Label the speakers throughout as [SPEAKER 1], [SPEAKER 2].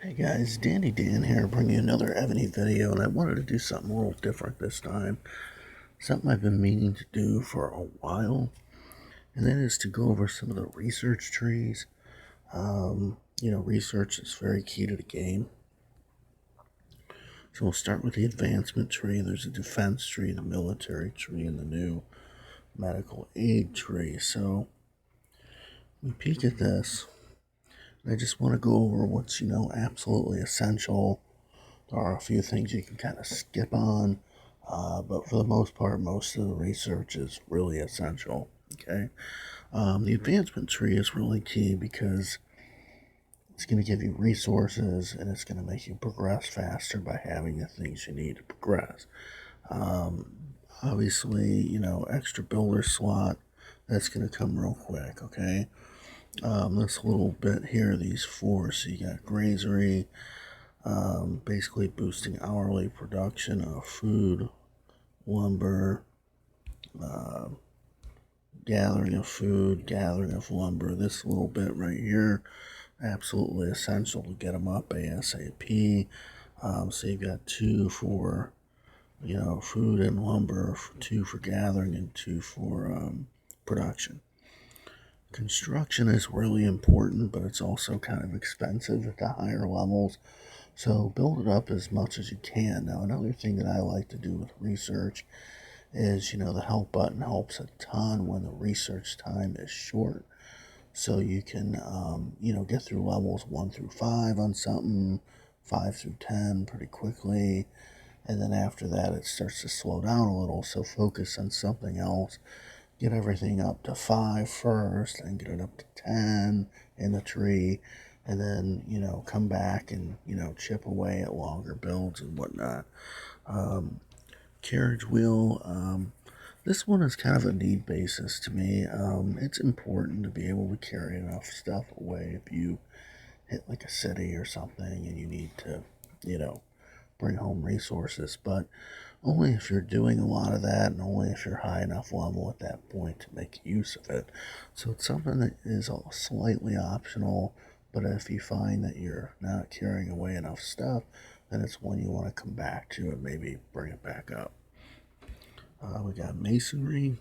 [SPEAKER 1] Hey guys, Danny Dan here, bringing you another Ebony video, and I wanted to do something a little different this time. Something I've been meaning to do for a while, and that is to go over some of the research trees. Research is very key to the game. So we'll start with the advancement tree. There's a defense tree, the military tree, and the new medical aid tree. So we peek at this. I just want to go over what's, absolutely essential. There are a few things you can kind of skip on, but for the most part, most of the research is really essential. Okay, the advancement tree is really key because it's going to give you resources and it's going to make you progress faster by having the things you need to progress. Obviously, extra builder slot, that's going to come real quick. Okay, this little bit here, these four, so you got grazery. Basically boosting hourly production of food, lumber, gathering of food, gathering of lumber. This little bit right here, absolutely essential to get them up ASAP. So you've got two for, food and lumber, two for gathering, and two for production. Construction is really important, but it's also kind of expensive at the higher levels. So build it up as much as you can. Now, another thing that I like to do with research is, the help button helps a ton when the research time is short. So you can, get through levels 1 through 5 on something, 5 through 10 pretty quickly. And then after that, it starts to slow down a little. So focus on something else. Get everything up to 5 first and get it up to 10 in the tree. And then, come back and, chip away at longer builds and whatnot. Carriage wheel, this one is kind of a need basis to me. It's important to be able to carry enough stuff away if you hit like a city or something and you need to, bring home resources. But only if you're doing a lot of that and only if you're high enough level at that point to make use of it. So it's something that is slightly optional, but if you find that you're not carrying away enough stuff, then it's one you want to come back to and maybe bring it back up. We got masonry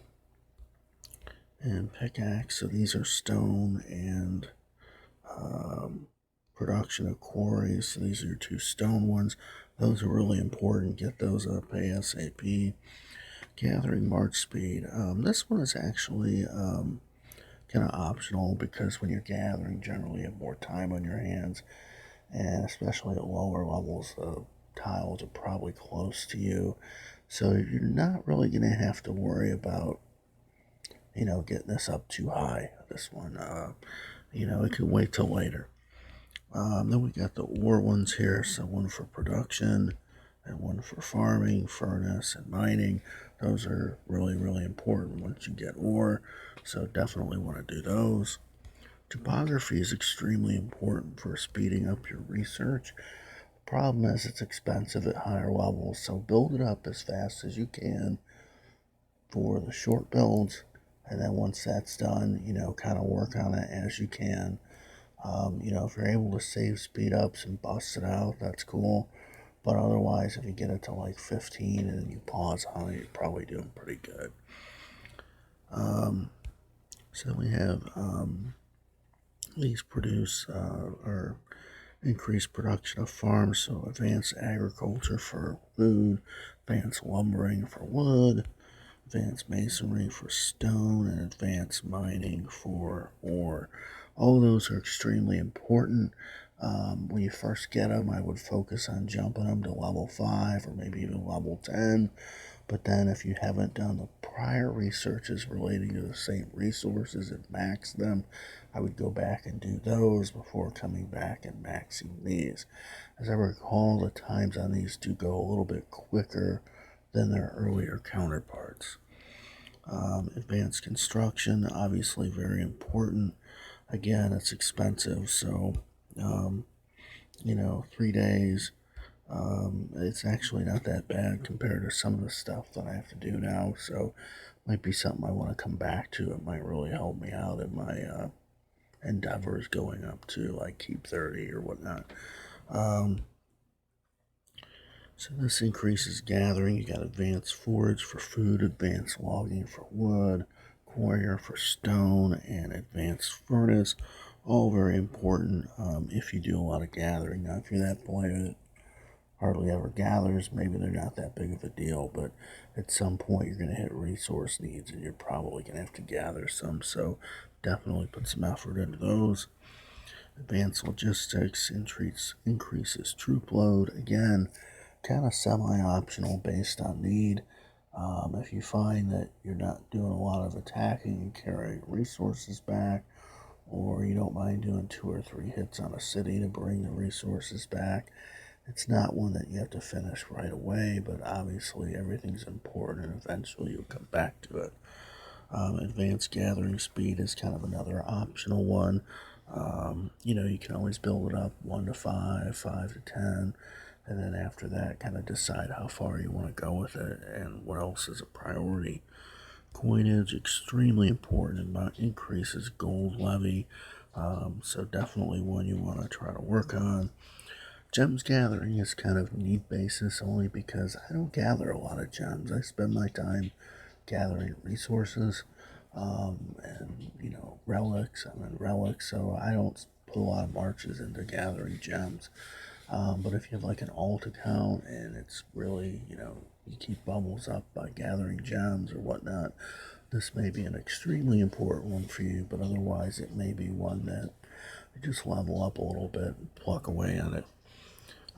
[SPEAKER 1] and pickaxe. So these are stone and production of quarries. So these are your two stone ones. Those are really important. Get those up ASAP. Gathering march speed. This one is actually kind of optional because when you're gathering, generally you have more time on your hands, and especially at lower levels, the tiles are probably close to you, so you're not really going to have to worry about, getting this up too high. This one, it can wait till later. Then we got the ore ones here, so one for production and one for farming, furnace, and mining. Those are really, really important once you get ore, so definitely want to do those. Typography is extremely important for speeding up your research. The problem is it's expensive at higher levels, so build it up as fast as you can for the short builds, and then once that's done, kind of work on it as you can. If you're able to save speed ups and bust it out, that's cool. But otherwise, if you get it to like 15 and then you pause on it, you're probably doing pretty good. So we have these produce or increase production of farms. So advanced agriculture for food, advanced lumbering for wood, advanced masonry for stone, and advanced mining for ore. All those are extremely important. When you first get them, I would focus on jumping them to level 5 or maybe even level 10. But then if you haven't done the prior researches relating to the same resources and max them, I would go back and do those before coming back and maxing these. As I recall, the times on these do go a little bit quicker than their earlier counterparts. Advanced construction, obviously very important. Again, it's expensive, so 3 days. It's actually not that bad compared to some of the stuff that I have to do now, so might be something I want to come back to. It might really help me out in my endeavors going up to like Keep 30 or whatnot. Um, so this increases gathering. You got advanced forage for food, advanced logging for wood, quarrier for stone, and advanced furnace. All very important if you do a lot of gathering. Now, if you're that player that hardly ever gathers, maybe they're not that big of a deal, but at some point you're going to hit resource needs and you're probably going to have to gather some. So definitely put some effort into those. Advanced logistics increases troop load. Again, kind of semi-optional based on need. If you find that you're not doing a lot of attacking and carrying resources back, or you don't mind doing 2 or 3 hits on a city to bring the resources back, it's not one that you have to finish right away, but obviously everything's important and eventually you'll come back to it. Advanced gathering speed is kind of another optional one. You can always build it up 1 to 5, 5 to 10, and then after that, kind of decide how far you want to go with it and what else is a priority. Coinage, extremely important, and increases gold levy, so definitely one you want to try to work on. Gems gathering is kind of need basis only because I don't gather a lot of gems. I spend my time gathering resources and relics. I'm in relics, so I don't put a lot of marches into gathering gems. But if you have like an alt account and it's really, you keep bubbles up by gathering gems or whatnot, this may be an extremely important one for you, but otherwise it may be one that you just level up a little bit and pluck away on it.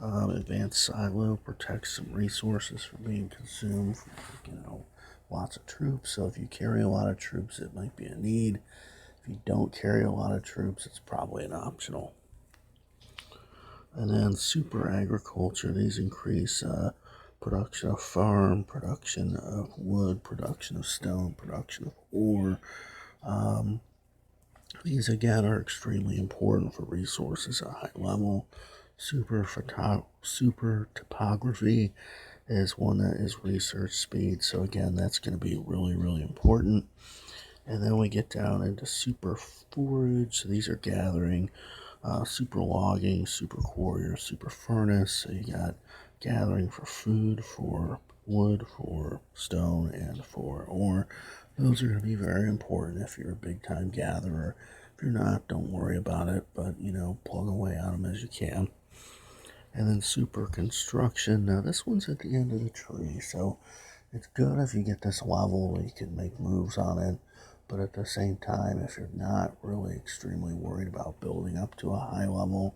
[SPEAKER 1] Advanced silo protects some resources from being consumed from, lots of troops. So if you carry a lot of troops, it might be a need. If you don't carry a lot of troops, it's probably an optional. And then super agriculture, these increase production of farm, production of wood, production of stone, production of ore. These again are extremely important for resources at high level. Super topography is one that is research speed. So again, that's going to be really, really important. And then we get down into super forage. So these are gathering, super logging, super quarrier, super furnace. So you got gathering for food, for wood, for stone, and for ore. Those are going to be very important if you're a big time gatherer. If you're not, don't worry about it, but plug away on them as you can. And then super construction. Now this one's at the end of the tree, so it's good if you get this level where you can make moves on it. But at the same time, if you're not really extremely worried about building up to a high level,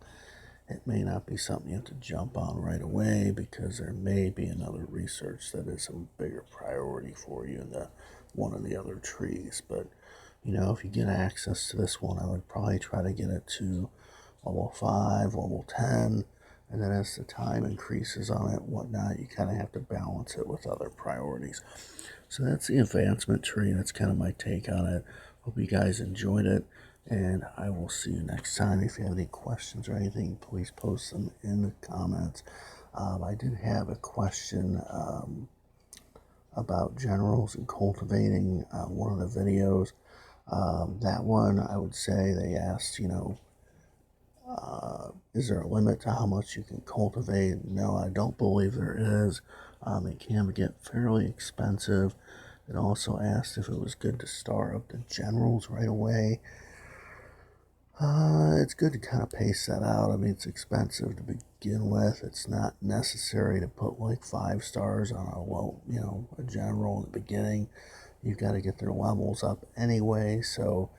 [SPEAKER 1] it may not be something you have to jump on right away because there may be another research that is a bigger priority for you in one of the other trees. But if you get access to this one, I would probably try to get it to level 5, level 10, and then as the time increases on it, whatnot, you kind of have to balance it with other priorities. So that's the advancement tree. That's kind of my take on it. Hope you guys enjoyed it, and I will see you next time. If you have any questions or anything, please post them in the comments. I did have a question about generals and cultivating one of the videos. That one, I would say they asked, is there a limit to how much you can cultivate? No, I don't believe there is. It can get fairly expensive. It also asked if it was good to start up the generals right away. It's good to kind of pace that out. I mean, it's expensive to begin with. It's not necessary to put like 5 stars on a general in the beginning. You've got to get their levels up anyway. So,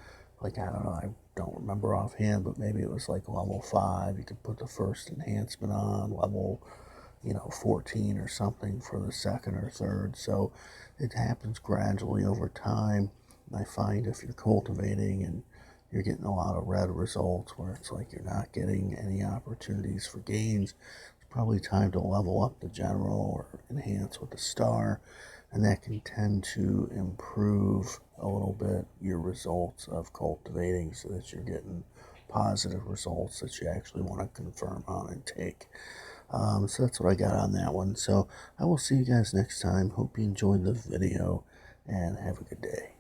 [SPEAKER 1] like, I don't know, I don't remember offhand, but maybe it was like level 5. You could put the first enhancement on, level 14 or something for the second or third. So it happens gradually over time. And I find if you're cultivating and you're getting a lot of red results where it's like you're not getting any opportunities for gains, it's probably time to level up the general or enhance with the star, and that can tend to improve a little bit your results of cultivating so that you're getting positive results that you actually want to confirm on and take. So that's what I got on that one. So I will see you guys next time. Hope you enjoyed the video and have a good day.